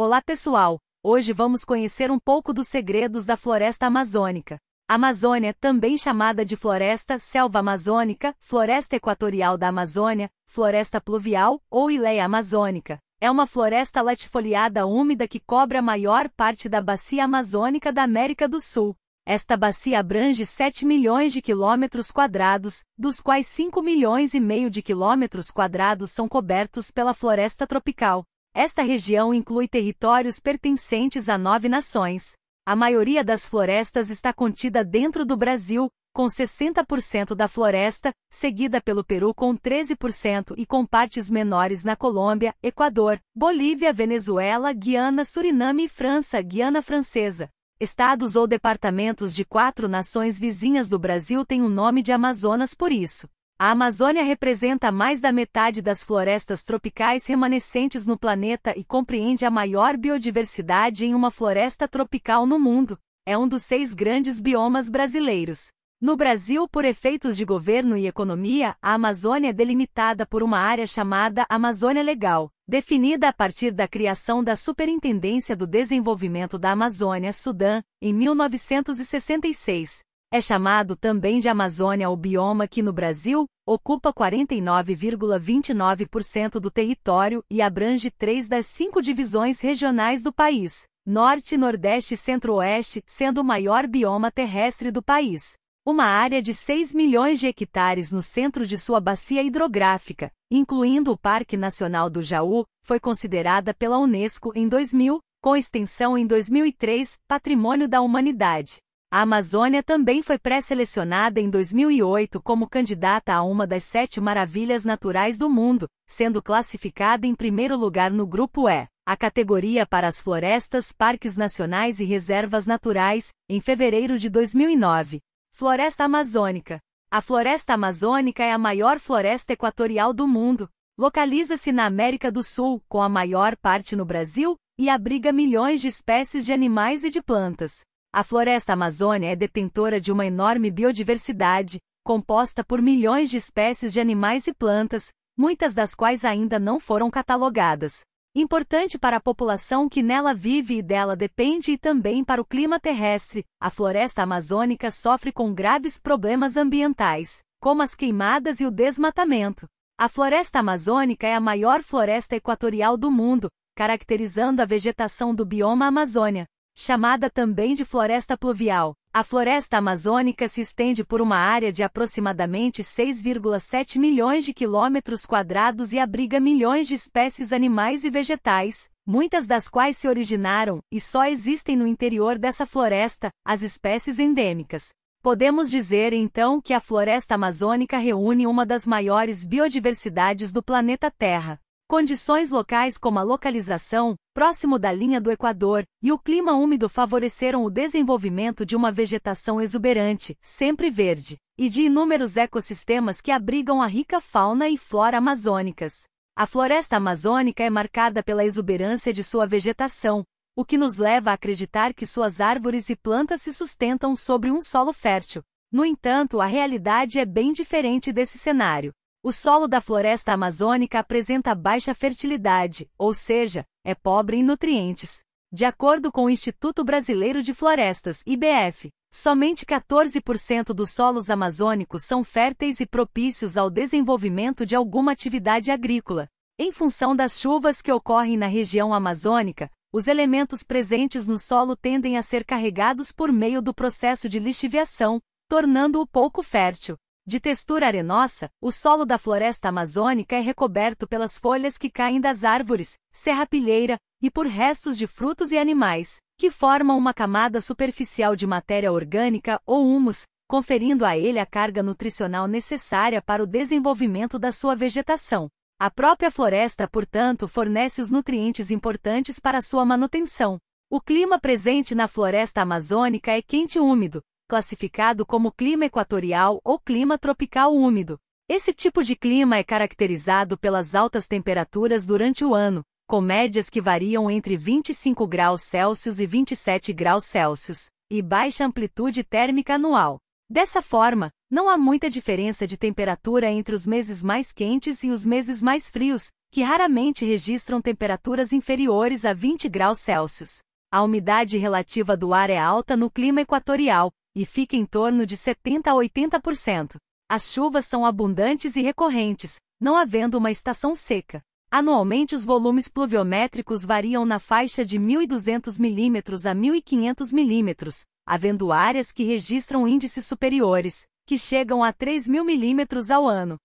Olá pessoal, hoje vamos conhecer um pouco dos segredos da floresta amazônica. A Amazônia, também chamada de floresta, selva amazônica, floresta equatorial da Amazônia, floresta pluvial ou ileia amazônica, é uma floresta latifoliada úmida que cobre a maior parte da bacia amazônica da América do Sul. Esta bacia abrange 7 milhões de quilômetros quadrados, dos quais 5 milhões e meio de quilômetros quadrados são cobertos pela floresta tropical. Esta região inclui territórios pertencentes a 9 nações. A maioria das florestas está contida dentro do Brasil, com 60% da floresta, seguida pelo Peru com 13% e com partes menores na Colômbia, Equador, Bolívia, Venezuela, Guiana, Suriname e França, Guiana Francesa. Estados ou departamentos de 4 nações vizinhas do Brasil têm o nome de Amazonas por isso. A Amazônia representa mais da metade das florestas tropicais remanescentes no planeta e compreende a maior biodiversidade em uma floresta tropical no mundo. É um dos 6 grandes biomas brasileiros. No Brasil, por efeitos de governo e economia, a Amazônia é delimitada por uma área chamada Amazônia Legal, definida a partir da criação da Superintendência do Desenvolvimento da Amazônia, Sudã, em 1966. É chamado também de Amazônia o bioma que, no Brasil, ocupa 49,29% do território e abrange 3 das 5 divisões regionais do país, Norte, Nordeste e Centro-Oeste, sendo o maior bioma terrestre do país. Uma área de 6 milhões de hectares no centro de sua bacia hidrográfica, incluindo o Parque Nacional do Jaú, foi considerada pela Unesco em 2000, com extensão em 2003, Patrimônio da Humanidade. A Amazônia também foi pré-selecionada em 2008 como candidata a uma das 7 maravilhas naturais do mundo, sendo classificada em primeiro lugar no Grupo E, a categoria para as florestas, parques nacionais e reservas naturais, em fevereiro de 2009. Floresta Amazônica. A floresta amazônica é a maior floresta equatorial do mundo. Localiza-se na América do Sul, com a maior parte no Brasil, e abriga milhões de espécies de animais e de plantas. A floresta amazônica é detentora de uma enorme biodiversidade, composta por milhões de espécies de animais e plantas, muitas das quais ainda não foram catalogadas. Importante para a população que nela vive e dela depende e também para o clima terrestre, a floresta amazônica sofre com graves problemas ambientais, como as queimadas e o desmatamento. A floresta amazônica é a maior floresta equatorial do mundo, caracterizando a vegetação do bioma Amazônia. Chamada também de floresta pluvial, a floresta amazônica se estende por uma área de aproximadamente 6,7 milhões de quilômetros quadrados e abriga milhões de espécies animais e vegetais, muitas das quais se originaram e só existem no interior dessa floresta, as espécies endêmicas. Podemos dizer então que a floresta amazônica reúne uma das maiores biodiversidades do planeta Terra. Condições locais como a localização, próximo da linha do Equador, e o clima úmido favoreceram o desenvolvimento de uma vegetação exuberante, sempre verde, e de inúmeros ecossistemas que abrigam a rica fauna e flora amazônicas. A floresta amazônica é marcada pela exuberância de sua vegetação, o que nos leva a acreditar que suas árvores e plantas se sustentam sobre um solo fértil. No entanto, a realidade é bem diferente desse cenário. O solo da floresta amazônica apresenta baixa fertilidade, ou seja, é pobre em nutrientes. De acordo com o Instituto Brasileiro de Florestas, IBF, somente 14% dos solos amazônicos são férteis e propícios ao desenvolvimento de alguma atividade agrícola. Em função das chuvas que ocorrem na região amazônica, os elementos presentes no solo tendem a ser carregados por meio do processo de lixiviação, tornando-o pouco fértil. De textura arenosa, o solo da floresta amazônica é recoberto pelas folhas que caem das árvores, serrapilheira, e por restos de frutos e animais, que formam uma camada superficial de matéria orgânica ou humus, conferindo a ele a carga nutricional necessária para o desenvolvimento da sua vegetação. A própria floresta, portanto, fornece os nutrientes importantes para sua manutenção. O clima presente na floresta amazônica é quente e úmido, classificado como clima equatorial ou clima tropical úmido. Esse tipo de clima é caracterizado pelas altas temperaturas durante o ano, com médias que variam entre 25 graus Celsius e 27 graus Celsius, e baixa amplitude térmica anual. Dessa forma, não há muita diferença de temperatura entre os meses mais quentes e os meses mais frios, que raramente registram temperaturas inferiores a 20 graus Celsius. A umidade relativa do ar é alta no clima equatorial, e fica em torno de 70 a 80%. As chuvas são abundantes e recorrentes, não havendo uma estação seca. Anualmente os volumes pluviométricos variam na faixa de 1.200 mm a 1.500 mm, havendo áreas que registram índices superiores, que chegam a 3.000 mm ao ano.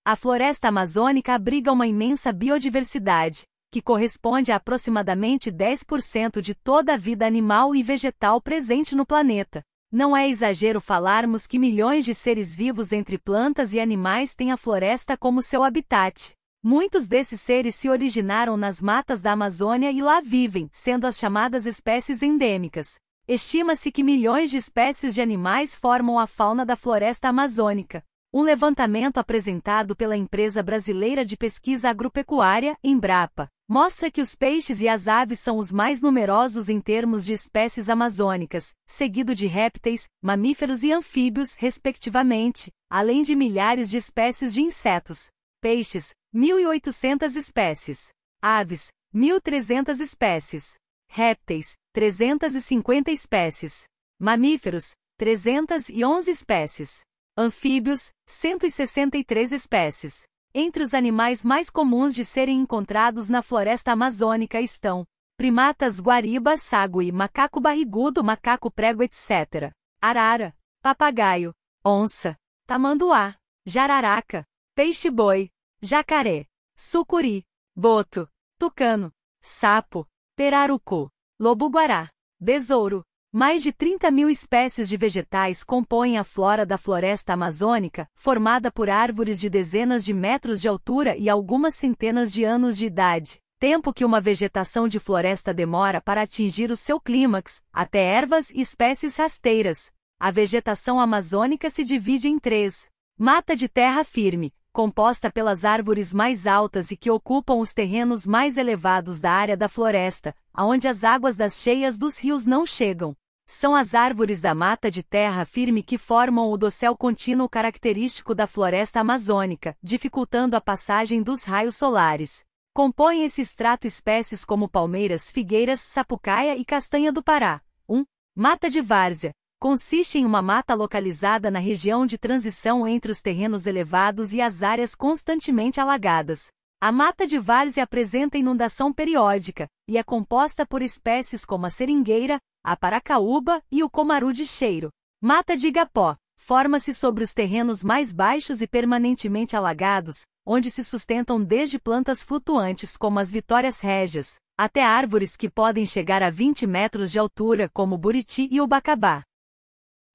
A floresta amazônica abriga uma imensa biodiversidade, que corresponde a aproximadamente 10% de toda a vida animal e vegetal presente no planeta. Não é exagero falarmos que milhões de seres vivos entre plantas e animais têm a floresta como seu habitat. Muitos desses seres se originaram nas matas da Amazônia e lá vivem, sendo as chamadas espécies endêmicas. Estima-se que milhões de espécies de animais formam a fauna da floresta amazônica. Um levantamento apresentado pela empresa brasileira de pesquisa agropecuária, Embrapa, mostra que os peixes e as aves são os mais numerosos em termos de espécies amazônicas, seguido de répteis, mamíferos e anfíbios, respectivamente, além de milhares de espécies de insetos. Peixes, 1.800 espécies. Aves, 1.300 espécies. Répteis, 350 espécies. Mamíferos, 311 espécies. Anfíbios, 163 espécies. Entre os animais mais comuns de serem encontrados na floresta amazônica estão primatas guariba, sagui, macaco barrigudo, macaco prego, etc. Arara, papagaio, onça, tamanduá, jararaca, peixe-boi, jacaré, sucuri, boto, tucano, sapo, pirarucu, lobo-guará, besouro. Mais de 30.000 espécies de vegetais compõem a flora da floresta amazônica, formada por árvores de dezenas de metros de altura e algumas centenas de anos de idade, tempo que uma vegetação de floresta demora para atingir o seu clímax, até ervas e espécies rasteiras. A vegetação amazônica se divide em três: mata de terra firme, composta pelas árvores mais altas e que ocupam os terrenos mais elevados da área da floresta, aonde as águas das cheias dos rios não chegam. São as árvores da mata de terra firme que formam o dossel contínuo característico da floresta amazônica, dificultando a passagem dos raios solares. Compõem esse extrato espécies como palmeiras, figueiras, sapucaia e castanha do Pará. 1. Mata de várzea. Consiste em uma mata localizada na região de transição entre os terrenos elevados e as áreas constantemente alagadas. A mata de várzea apresenta inundação periódica, e é composta por espécies como a seringueira, a paracaúba e o comaru de cheiro. Mata de igapó. Forma-se sobre os terrenos mais baixos e permanentemente alagados, onde se sustentam desde plantas flutuantes como as vitórias régias, até árvores que podem chegar a 20 metros de altura como o buriti e o bacabá.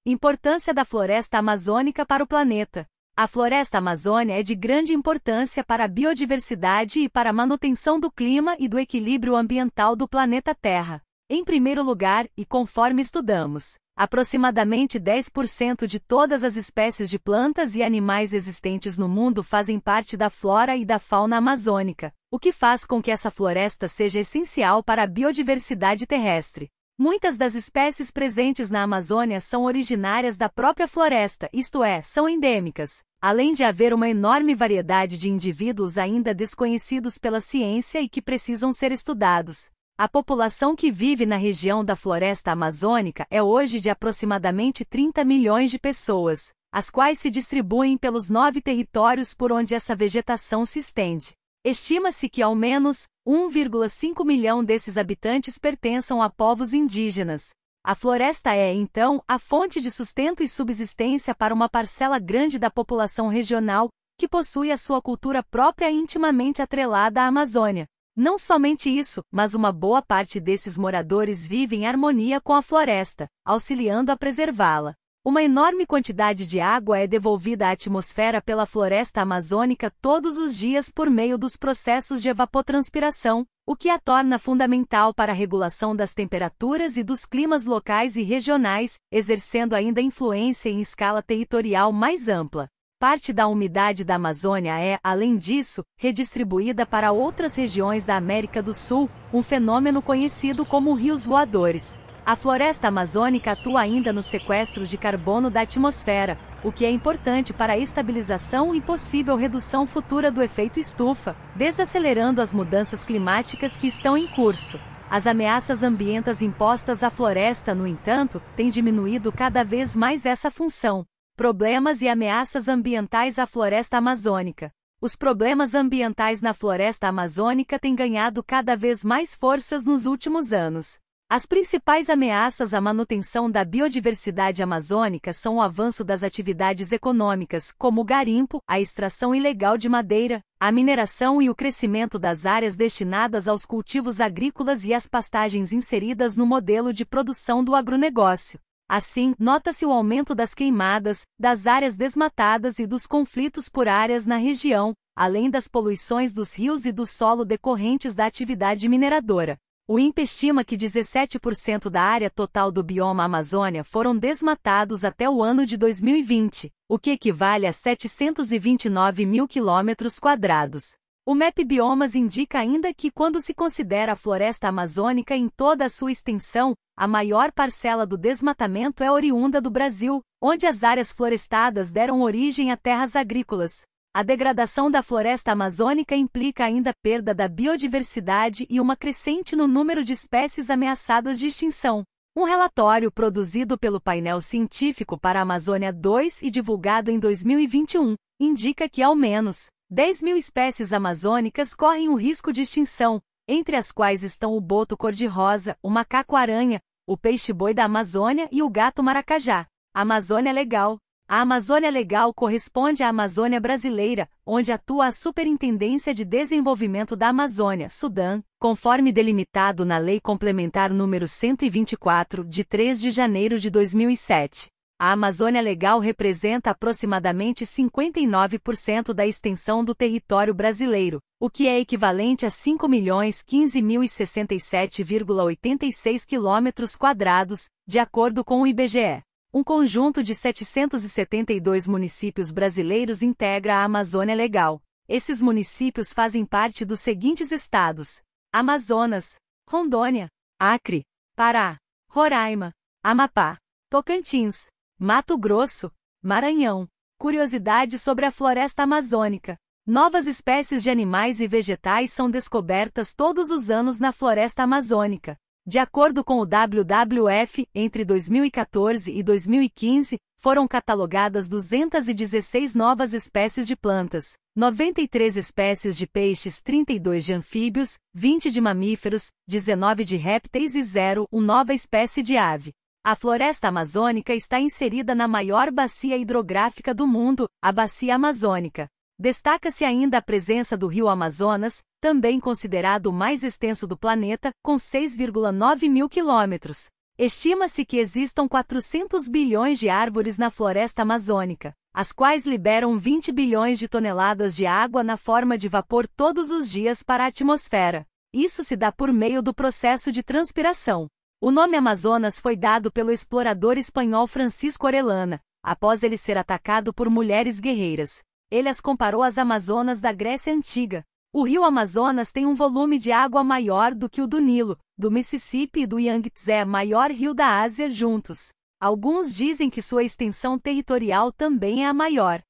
Importância da floresta amazônica para o planeta. A floresta amazônica é de grande importância para a biodiversidade e para a manutenção do clima e do equilíbrio ambiental do planeta Terra. Em primeiro lugar, e conforme estudamos, aproximadamente 10% de todas as espécies de plantas e animais existentes no mundo fazem parte da flora e da fauna amazônica, o que faz com que essa floresta seja essencial para a biodiversidade terrestre. Muitas das espécies presentes na Amazônia são originárias da própria floresta, isto é, são endêmicas, além de haver uma enorme variedade de indivíduos ainda desconhecidos pela ciência e que precisam ser estudados. A população que vive na região da floresta amazônica é hoje de aproximadamente 30 milhões de pessoas, as quais se distribuem pelos 9 territórios por onde essa vegetação se estende. Estima-se que ao menos 1,5 milhão desses habitantes pertençam a povos indígenas. A floresta é, então, a fonte de sustento e subsistência para uma parcela grande da população regional, que possui a sua cultura própria intimamente atrelada à Amazônia. Não somente isso, mas uma boa parte desses moradores vive em harmonia com a floresta, auxiliando a preservá-la. Uma enorme quantidade de água é devolvida à atmosfera pela floresta amazônica todos os dias por meio dos processos de evapotranspiração, o que a torna fundamental para a regulação das temperaturas e dos climas locais e regionais, exercendo ainda influência em escala territorial mais ampla. Parte da umidade da Amazônia é, além disso, redistribuída para outras regiões da América do Sul, um fenômeno conhecido como rios voadores. A floresta amazônica atua ainda no sequestro de carbono da atmosfera, o que é importante para a estabilização e possível redução futura do efeito estufa, desacelerando as mudanças climáticas que estão em curso. As ameaças ambientais impostas à floresta, no entanto, têm diminuído cada vez mais essa função. Problemas e ameaças ambientais à floresta amazônica. Os problemas ambientais na floresta amazônica têm ganhado cada vez mais forças nos últimos anos. As principais ameaças à manutenção da biodiversidade amazônica são o avanço das atividades econômicas, como o garimpo, a extração ilegal de madeira, a mineração e o crescimento das áreas destinadas aos cultivos agrícolas e as pastagens inseridas no modelo de produção do agronegócio. Assim, nota-se o aumento das queimadas, das áreas desmatadas e dos conflitos por áreas na região, além das poluições dos rios e do solo decorrentes da atividade mineradora. O INPE estima que 17% da área total do bioma Amazônia foram desmatados até o ano de 2020, o que equivale a 729 mil quilômetros quadrados. O MAP Biomas indica ainda que, quando se considera a floresta amazônica em toda a sua extensão, a maior parcela do desmatamento é oriunda do Brasil, onde as áreas florestadas deram origem a terras agrícolas. A degradação da floresta amazônica implica ainda a perda da biodiversidade e uma crescente no número de espécies ameaçadas de extinção. Um relatório produzido pelo painel científico para a Amazônia 2 e divulgado em 2021, indica que ao menos 10 mil espécies amazônicas correm o risco de extinção, entre as quais estão o boto cor-de-rosa, o macaco-aranha, o peixe-boi da Amazônia e o gato maracajá. Amazônia Legal. A Amazônia Legal corresponde à Amazônia brasileira, onde atua a Superintendência de Desenvolvimento da Amazônia, Sudã, conforme delimitado na Lei Complementar nº 124, de 3 de janeiro de 2007. A Amazônia Legal representa aproximadamente 59% da extensão do território brasileiro, o que é equivalente a 5.015.067,86 km², de acordo com o IBGE. Um conjunto de 772 municípios brasileiros integra a Amazônia Legal. Esses municípios fazem parte dos seguintes estados: Amazonas, Rondônia, Acre, Pará, Roraima, Amapá, Tocantins, Mato Grosso, Maranhão. Curiosidade sobre a floresta amazônica. Novas espécies de animais e vegetais são descobertas todos os anos na floresta amazônica. De acordo com o WWF, entre 2014 e 2015, foram catalogadas 216 novas espécies de plantas, 93 espécies de peixes, 32 de anfíbios, 20 de mamíferos, 19 de répteis e 0, uma nova espécie de ave. A floresta amazônica está inserida na maior bacia hidrográfica do mundo, a Bacia Amazônica. Destaca-se ainda a presença do rio Amazonas, também considerado o mais extenso do planeta, com 6,9 mil quilômetros. Estima-se que existam 400 bilhões de árvores na floresta amazônica, as quais liberam 20 bilhões de toneladas de água na forma de vapor todos os dias para a atmosfera. Isso se dá por meio do processo de transpiração. O nome Amazonas foi dado pelo explorador espanhol Francisco Orellana, após ele ser atacado por mulheres guerreiras. Ele as comparou às Amazonas da Grécia Antiga. O rio Amazonas tem um volume de água maior do que o do Nilo, do Mississippi e do Yangtze, maior rio da Ásia, juntos. Alguns dizem que sua extensão territorial também é a maior.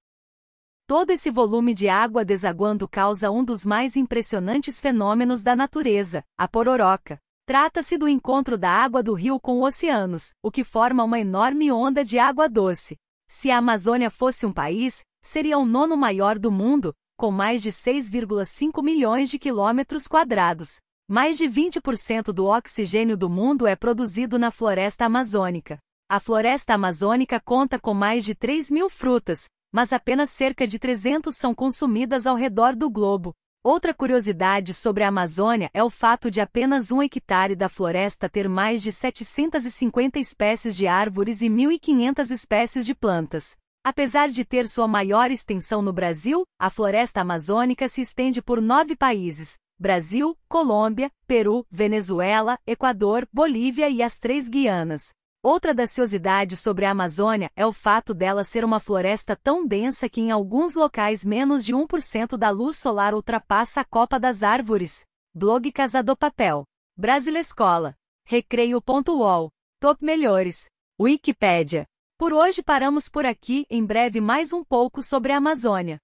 Todo esse volume de água desaguando causa um dos mais impressionantes fenômenos da natureza, a pororoca. Trata-se do encontro da água do rio com oceanos, o que forma uma enorme onda de água doce. Se a Amazônia fosse um país, seria o nono maior do mundo, com mais de 6,5 milhões de quilômetros quadrados. Mais de 20% do oxigênio do mundo é produzido na floresta amazônica. A floresta amazônica conta com mais de 3 mil frutas, mas apenas cerca de 300 são consumidas ao redor do globo. Outra curiosidade sobre a Amazônia é o fato de apenas 1 hectare da floresta ter mais de 750 espécies de árvores e 1.500 espécies de plantas. Apesar de ter sua maior extensão no Brasil, a floresta amazônica se estende por 9 países: Brasil, Colômbia, Peru, Venezuela, Equador, Bolívia e as 3 Guianas. Outra curiosidade sobre a Amazônia é o fato dela ser uma floresta tão densa que em alguns locais menos de 1% da luz solar ultrapassa a copa das árvores. Blog Casa do Papel. Brasilescola. Recreio.uol. Top Melhores. Wikipédia. Por hoje paramos por aqui, em breve mais um pouco sobre a Amazônia.